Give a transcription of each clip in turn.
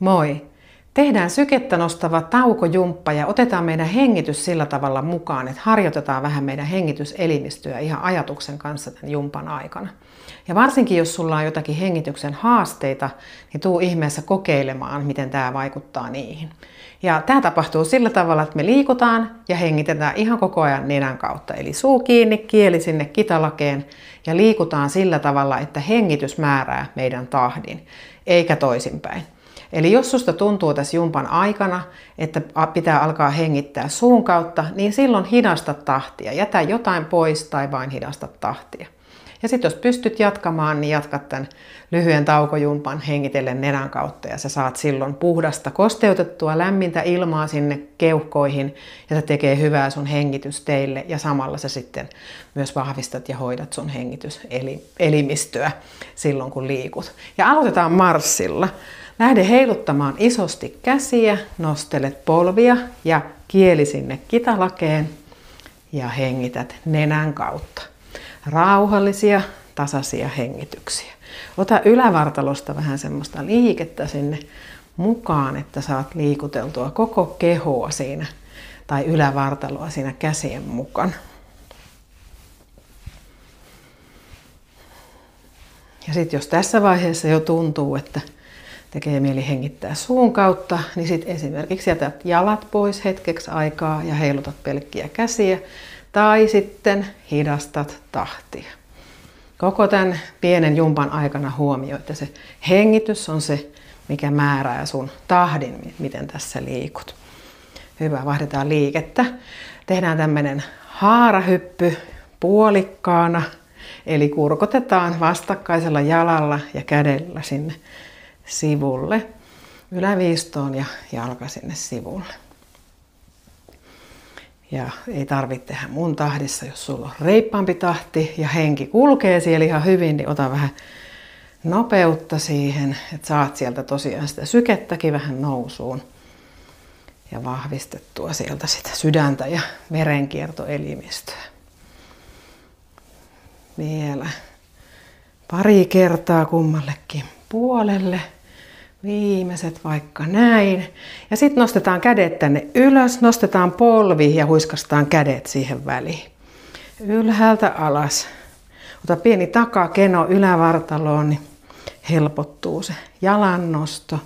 Moi! Tehdään sykettä nostava taukojumppa ja otetaan meidän hengitys sillä tavalla mukaan, että harjoitetaan vähän meidän hengityselimistöä ihan ajatuksen kanssa tämän jumpan aikana. Ja varsinkin jos sulla on jotakin hengityksen haasteita, niin tuu ihmeessä kokeilemaan, miten tämä vaikuttaa niihin. Ja tämä tapahtuu sillä tavalla, että me liikutaan ja hengitetään ihan koko ajan nenän kautta. Eli suu kiinni, kieli sinne kitalakeen ja liikutaan sillä tavalla, että hengitys määrää meidän tahdin, eikä toisinpäin. Eli jos susta tuntuu tässä jumpan aikana, että pitää alkaa hengittää suun kautta, niin silloin hidasta tahtia. Jätä jotain pois tai vain hidasta tahtia. Ja sitten jos pystyt jatkamaan, niin jatkat tämän lyhyen taukojumpan hengitellen nenän kautta. Ja sä saat silloin puhdasta, kosteutettua, lämmintä ilmaa sinne keuhkoihin. Ja se tekee hyvää sun hengitysteille. Ja samalla sä sitten myös vahvistat ja hoidat sun hengityselimistöä silloin, kun liikut. Ja aloitetaan marssilla. Lähde heiluttamaan isosti käsiä, nostelet polvia ja kieli sinne kitalakeen ja hengität nenän kautta. Rauhallisia, tasaisia hengityksiä. Ota ylävartalosta vähän semmoista liikettä sinne mukaan, että saat liikuteltua koko kehoa siinä tai ylävartaloa siinä käsien mukana. Ja sitten jos tässä vaiheessa jo tuntuu, että tekee mieli hengittää suun kautta, niin sitten esimerkiksi jätät jalat pois hetkeksi aikaa ja heilutat pelkkiä käsiä. Tai sitten hidastat tahtia. Koko tämän pienen jumpan aikana huomioi, että se hengitys on se, mikä määrää sun tahdin, miten tässä liikut. Hyvä, vaihdetaan liikettä. Tehdään tämmöinen haarahyppy puolikkaana. Eli kurkotetaan vastakkaisella jalalla ja kädellä sinne sivulle. Yläviistoon ja jalka sinne sivulle. Ja ei tarvitse tehdä mun tahdissa, jos sulla on reippaampi tahti ja henki kulkee siellä ihan hyvin, niin ota vähän nopeutta siihen, että saat sieltä tosiaan sitä sykettäkin vähän nousuun. Ja vahvistettua sieltä sitä sydäntä ja verenkiertoelimistöä. Vielä pari kertaa kummallekin puolelle. Viimeiset vaikka näin. Ja sitten nostetaan kädet tänne ylös, nostetaan polvi ja huiskastaan kädet siihen väliin. Ylhäältä alas. Ota pieni takakeno ylävartaloon, niin helpottuu se jalannosto.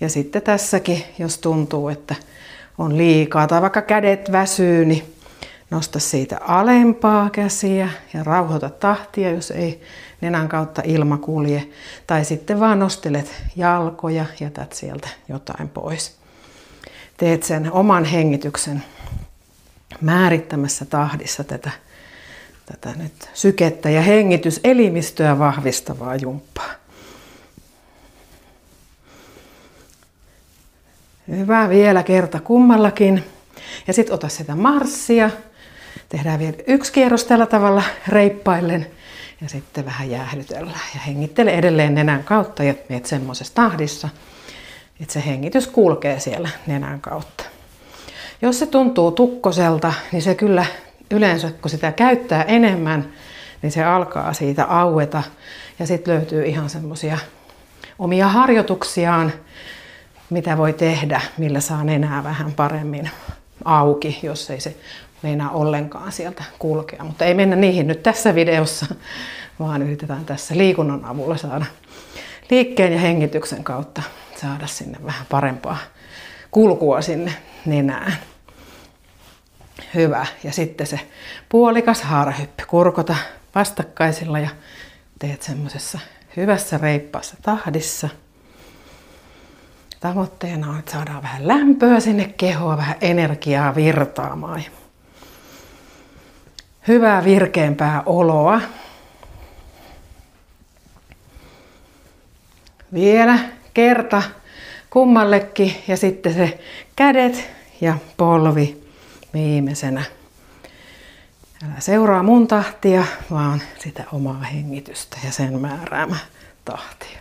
Ja sitten tässäkin, jos tuntuu, että on liikaa tai vaikka kädet väsyy, niin nosta siitä alempaa käsiä ja rauhoita tahtia, jos ei nenän kautta ilma kulje. Tai sitten vaan nostelet jalkoja, jätät sieltä jotain pois. Teet sen oman hengityksen määrittämässä tahdissa tätä nyt sykettä ja hengityselimistöä vahvistavaa jumppaa. Hyvä, vielä kerta kummallakin. Ja sitten ota sitä marssia. Tehdään vielä yksi kierros tällä tavalla reippaillen. Ja sitten vähän jäähdytellään ja hengittele edelleen nenän kautta ja meet semmoisessa tahdissa, että se hengitys kulkee siellä nenän kautta. Jos se tuntuu tukkoselta, niin se kyllä yleensä, kun sitä käyttää enemmän, niin se alkaa siitä aueta. Ja sitten löytyy ihan semmoisia omia harjoituksiaan, mitä voi tehdä, millä saa nenää vähän paremmin auki, jos ei se meinaa ollenkaan sieltä kulkea. Mutta ei mennä niihin nyt tässä videossa, vaan yritetään tässä liikunnan avulla saada liikkeen ja hengityksen kautta saada sinne vähän parempaa kulkua sinne nenään. Hyvä. Ja sitten se puolikas haarahyppy. Kurkota vastakkaisilla ja teet semmoisessa hyvässä reippaassa tahdissa. Tavoitteena on, että saadaan vähän lämpöä sinne kehoa, vähän energiaa virtaamaan. Hyvää virkeämpää oloa. Vielä kerta kummallekin ja sitten se kädet ja polvi viimeisenä. Älä seuraa mun tahtia, vaan sitä omaa hengitystä ja sen määräämä tahtia.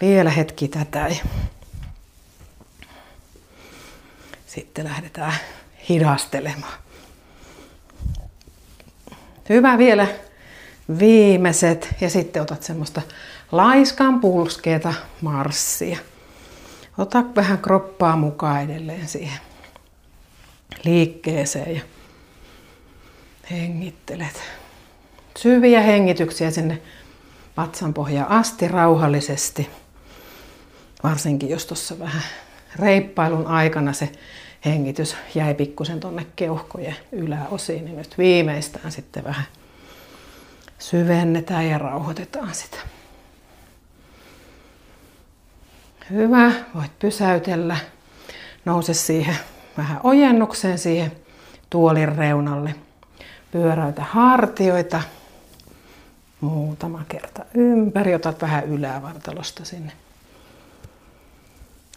Vielä hetki tätä. Sitten lähdetään hidastelemaan. Hyvä, vielä viimeiset ja sitten otat semmoista laiskan pulskeeta marssia. Ota vähän kroppaa mukaan edelleen siihen liikkeeseen ja hengittelet. Syviä hengityksiä sinne vatsanpohjaan asti rauhallisesti. Varsinkin jos tuossa vähän reippailun aikana se hengitys jäi pikkusen tonne keuhkojen yläosiin, niin nyt viimeistään sitten vähän syvennetään ja rauhoitetaan sitä. Hyvä, voit pysäytellä. Nouse siihen vähän ojennukseen siihen tuolin reunalle. Pyöräytä hartioita muutama kerta ympäri. Otat vähän ylävartalosta sinne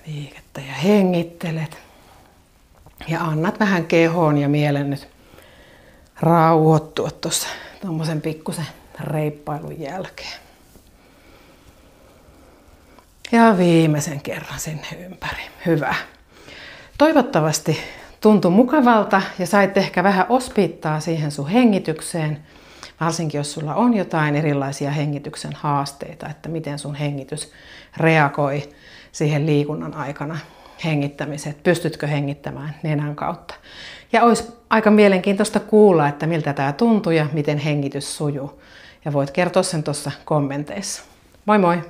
liikettä ja hengittelet. Ja annat vähän kehon ja mielen nyt rauhoittua tuossa tommosen pikkusen reippailun jälkeen. Ja viimeisen kerran sinne ympäri. Hyvä. Toivottavasti tuntui mukavalta ja sait ehkä vähän osviittaa siihen sun hengitykseen. Varsinkin jos sulla on jotain erilaisia hengityksen haasteita, että miten sun hengitys reagoi siihen liikunnan aikana hengittämiseen. Pystytkö hengittämään nenän kautta. Ja olisi aika mielenkiintoista kuulla, että miltä tämä tuntuu ja miten hengitys sujuu. Ja voit kertoa sen tuossa kommenteissa. Moi moi!